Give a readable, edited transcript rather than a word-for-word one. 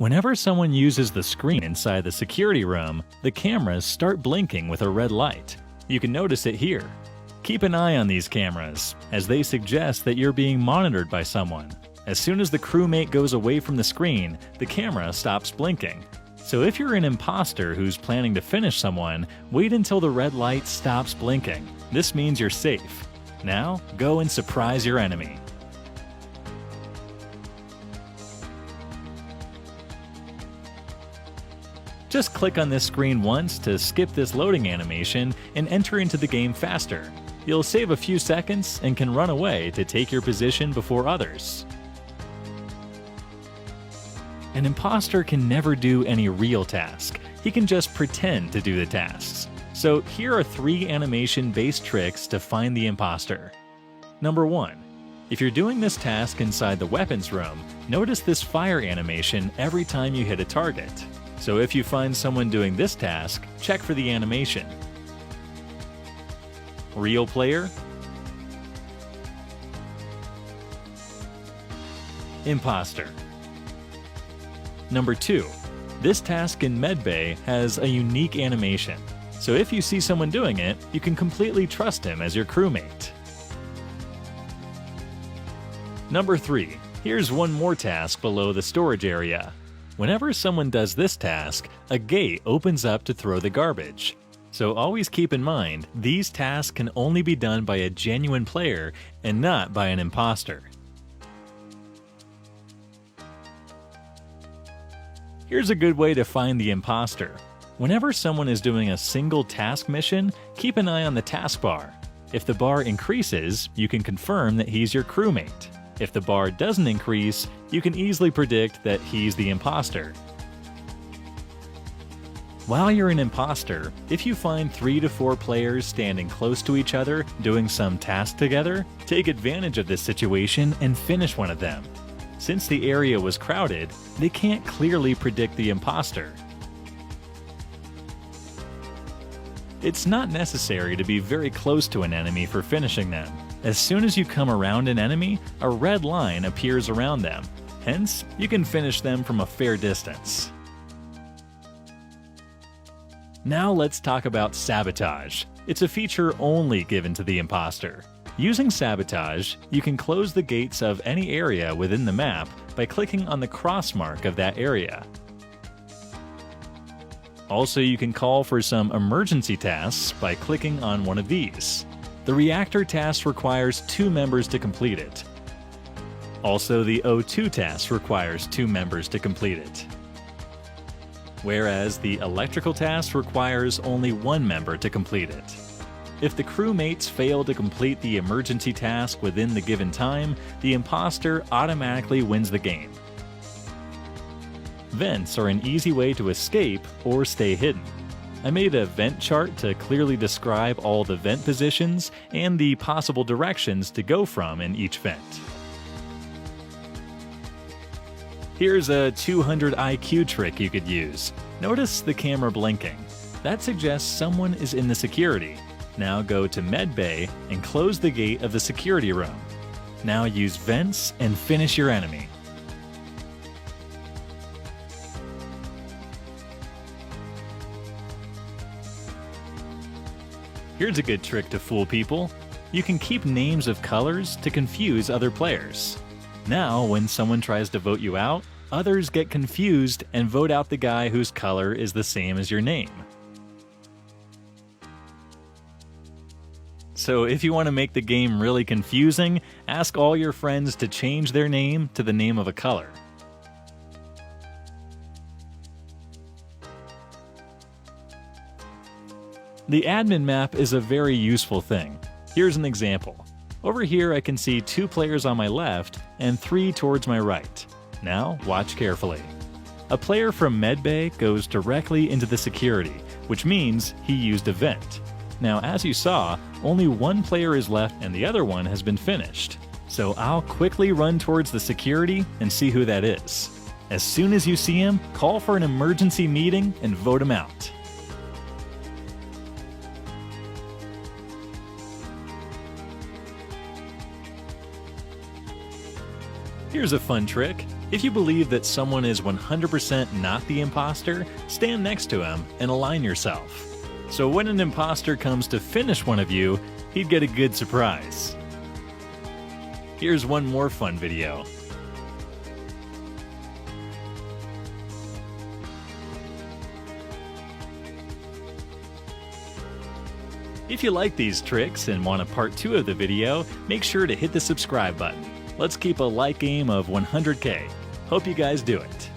Whenever someone uses the screen inside the security room, the cameras start blinking with a red light. You can notice it here. Keep an eye on these cameras, as they suggest that you're being monitored by someone. As soon as the crewmate goes away from the screen, the camera stops blinking. So if you're an imposter who's planning to finish someone, wait until the red light stops blinking. This means you're safe. Now, go and surprise your enemy. Just click on this screen once to skip this loading animation and enter into the game faster. You'll save a few seconds and can run away to take your position before others. An imposter can never do any real task. He can just pretend to do the tasks. So here are 3 animation-based tricks to find the imposter. Number 1. If you're doing this task inside the weapons room, notice this fire animation every time you hit a target. So if you find someone doing this task, check for the animation. Real player, imposter. Number 2. This task in Medbay has a unique animation. So if you see someone doing it, you can completely trust him as your crewmate. Number 3. Here's one more task below the storage area. Whenever someone does this task, a gate opens up to throw the garbage. So always keep in mind, these tasks can only be done by a genuine player and not by an imposter. Here's a good way to find the imposter. Whenever someone is doing a single task mission, keep an eye on the taskbar. If the bar increases, you can confirm that he's your crewmate. If the bar doesn't increase, you can easily predict that he's the imposter. While you're an imposter, if you find 3 to 4 players standing close to each other doing some task together, take advantage of this situation and finish one of them. Since the area was crowded, they can't clearly predict the imposter. It's not necessary to be very close to an enemy for finishing them. As soon as you come around an enemy, a red line appears around them. Hence, you can finish them from a fair distance. Now let's talk about sabotage. It's a feature only given to the imposter. Using sabotage, you can close the gates of any area within the map by clicking on the cross mark of that area. Also, you can call for some emergency tasks by clicking on one of these. The reactor task requires 2 members to complete it. Also, the O2 task requires 2 members to complete it. Whereas the electrical task requires only 1 member to complete it. If the crewmates fail to complete the emergency task within the given time, the imposter automatically wins the game. Vents are an easy way to escape or stay hidden. I made a vent chart to clearly describe all the vent positions and the possible directions to go from in each vent. Here's a 200 IQ trick you could use. Notice the camera blinking. That suggests someone is in the security. Now go to Medbay and close the gate of the security room. Now use vents and finish your enemy. Here's a good trick to fool people. You can keep names of colors to confuse other players. Now, when someone tries to vote you out, others get confused and vote out the guy whose color is the same as your name. So if you want to make the game really confusing, ask all your friends to change their name to the name of a color. The admin map is a very useful thing. Here's an example. Over here I can see 2 players on my left and 3 towards my right. Now watch carefully. A player from Medbay goes directly into the security, which means he used a vent. Now as you saw, only 1 player is left and the other one has been finished. So I'll quickly run towards the security and see who that is. As soon as you see him, call for an emergency meeting and vote him out. Here's a fun trick. If you believe that someone is 100% not the imposter, stand next to him and align yourself. So when an imposter comes to finish one of you, he'd get a good surprise. Here's one more fun video. If you like these tricks and want a part 2 of the video, make sure to hit the subscribe button. Let's keep a like aim of 100K. Hope you guys do it.